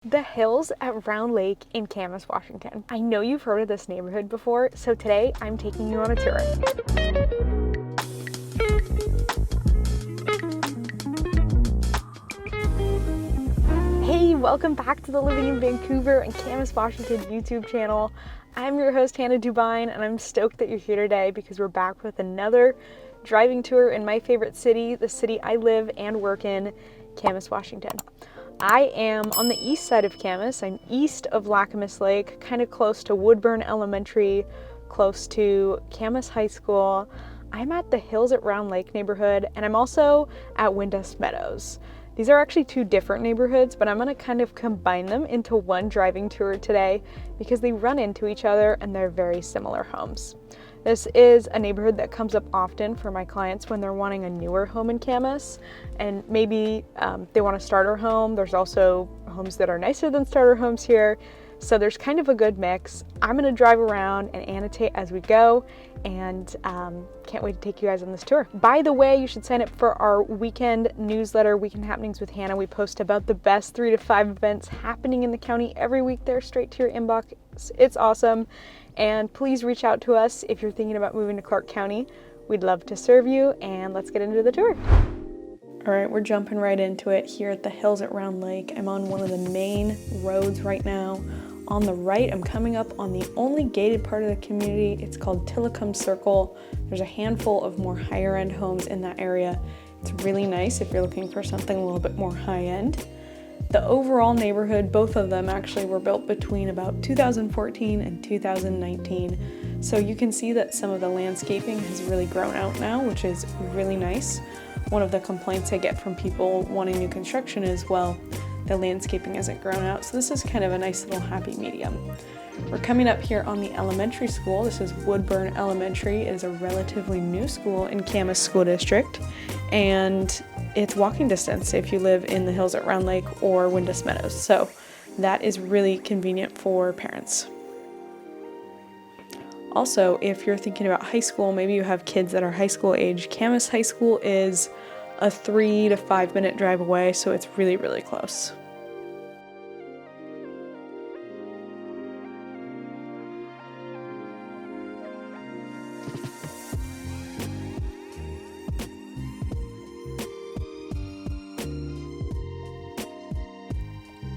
The Hills at Round Lake in Camas, Washington. I know you've heard of this neighborhood before, so today I'm taking you on a tour. Hey, welcome back to the Living in Vancouver and Camas, Washington YouTube channel. I'm your host, Hannah Dubyne, and I'm stoked that you're here today because we're back with another driving tour in my favorite city, the city I live and work in, Camas, Washington. I am on the east side of Camas. I'm east of Lacamas Lake, kind of close to Woodburn Elementary, close to Camas High School. I'm at the Hills at Round Lake neighborhood, and I'm also at Windust Meadows. These are actually two different neighborhoods, but I'm going to kind of combine them into one driving tour today because they run into each other and they're very similar homes. This is a neighborhood that comes up often for my clients when they're wanting a newer home in Camas, and maybe they want a starter home. There's also homes that are nicer than starter homes here, so there's kind of a good mix. I'm going to drive around and annotate as we go, and can't wait to take you guys on this tour. By the way, you should sign up for our weekend newsletter, Weekend Happenings with Hannah. We post about the best 3 to 5 events happening in the county every week. They're straight to your inbox. It's awesome. And please reach out to us if you're thinking about moving to Clark County. We'd love to serve you, and let's get into the tour. All right, we're jumping right into it here at the Hills at Round Lake. I'm on one of the main roads right now. On the right, I'm coming up on the only gated part of the community. It's called Tilikum Circle. There's a handful of more higher end homes in that area. It's really nice if you're looking for something a little bit more high end. The overall neighborhood, both of them actually were built between about 2014 and 2019. So you can see that some of the landscaping has really grown out now, which is really nice. One of the complaints I get from people wanting new construction is, well, the landscaping hasn't grown out. So this is kind of a nice little happy medium. We're coming up here on the elementary school. This is Woodburn Elementary. It is a relatively new school in Camas School District, and it's walking distance if you live in the Hills at Round Lake or Windust Meadows. So that is really convenient for parents. Also, if you're thinking about high school, maybe you have kids that are high school age, Camas High School is a 3 to 5 minute drive away, so it's really, really close.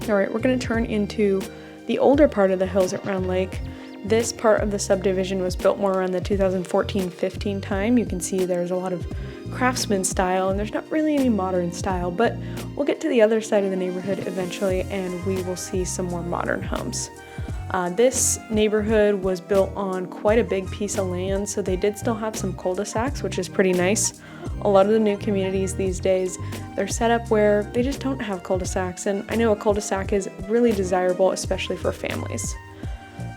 All right, we're going to turn into the older part of the Hills at Round Lake. This part of the subdivision was built more around the 2014-15 time. You can see there's a lot of craftsman style, and there's not really any modern style, but we'll get to the other side of the neighborhood eventually, and we will see some more modern homes. This neighborhood was built on quite a big piece of land, so they did still have some cul-de-sacs, which is pretty nice. A lot of the new communities these days, they're set up where they just don't have cul-de-sacs, and I know a cul-de-sac is really desirable, especially for families.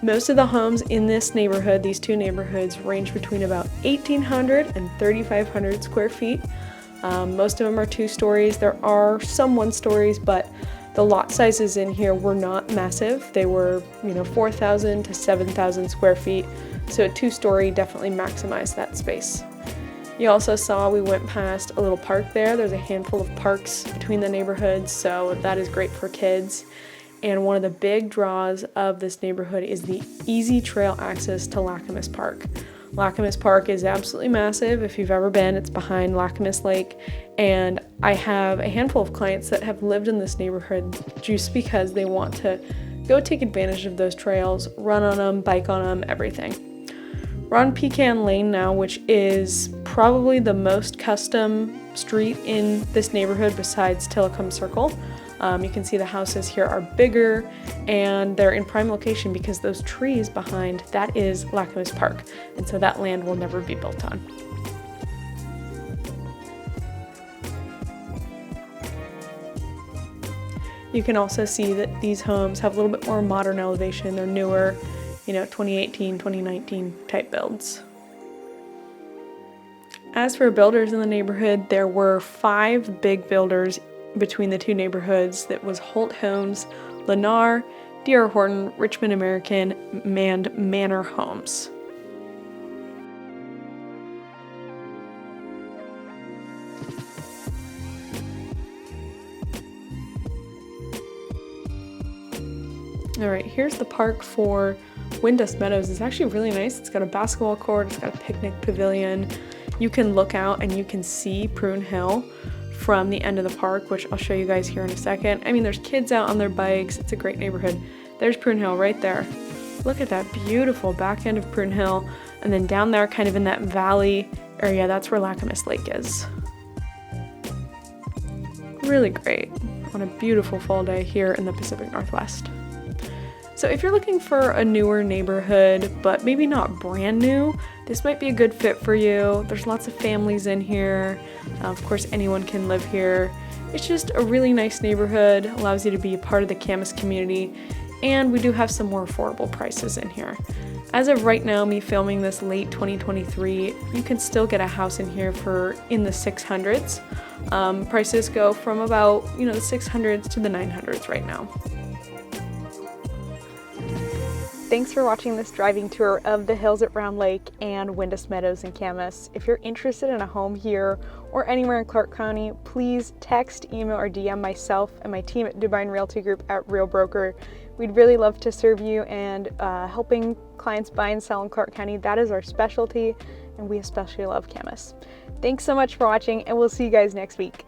Most of the homes in this neighborhood, these two neighborhoods, range between about 1,800 and 3,500 square feet. Most of them are 2 stories. There are some 1 stories, but the lot sizes in here were not massive. They were, 4,000 to 7,000 square feet. So a 2-story definitely maximized that space. You also saw we went past a little park there. There's a handful of parks between the neighborhoods, so that is great for kids. And one of the big draws of this neighborhood is the easy trail access to Lacamas Park. Lacamas Park is absolutely massive. If you've ever been, it's behind Lacamas Lake. And I have a handful of clients that have lived in this neighborhood just because they want to go take advantage of those trails, run on them, bike on them, everything. We're on Pecan Lane now, which is probably the most custom street in this neighborhood besides Tilikum Circle. You can see the houses here are bigger, and they're in prime location because those trees behind, that is Lacamas Park, and so that land will never be built on. You can also see that these homes have a little bit more modern elevation. They're newer, 2018, 2019 type builds. As for builders in the neighborhood, there were 5 big builders between the two neighborhoods. That was Holt Homes, Lennar, D.R. Horton, Richmond American, and Manor Homes. All right, here's the park for Windust Meadows. It's actually really nice. It's got a basketball court, it's got a picnic pavilion. You can look out and you can see Prune Hill from the end of the park, which I'll show you guys here in a second. I mean, there's kids out on their bikes. It's a great neighborhood. There's Prune Hill right there. Look at that beautiful back end of Prune Hill. And then down there, kind of in that valley area, that's where Lacamas Lake is. Really great on a beautiful fall day here in the Pacific Northwest. So if you're looking for a newer neighborhood, but maybe not brand new, this might be a good fit for you. There's lots of families in here. Of course, anyone can live here. It's just a really nice neighborhood, allows you to be a part of the Camas community, and we do have some more affordable prices in here. As of right now, me filming this late 2023, you can still get a house in here for in the 600s. Prices go from about, the 600s to the 900s right now. Thanks for watching this driving tour of the hills at Round Lake and Windust Meadows in Camas. If you're interested in a home here or anywhere in Clark County, please text, email, or DM myself and my team at Dubyne Realty Group at Real Broker. We'd really love to serve you, and helping clients buy and sell in Clark County, that is our specialty, and we especially love Camas. Thanks so much for watching, and we'll see you guys next week.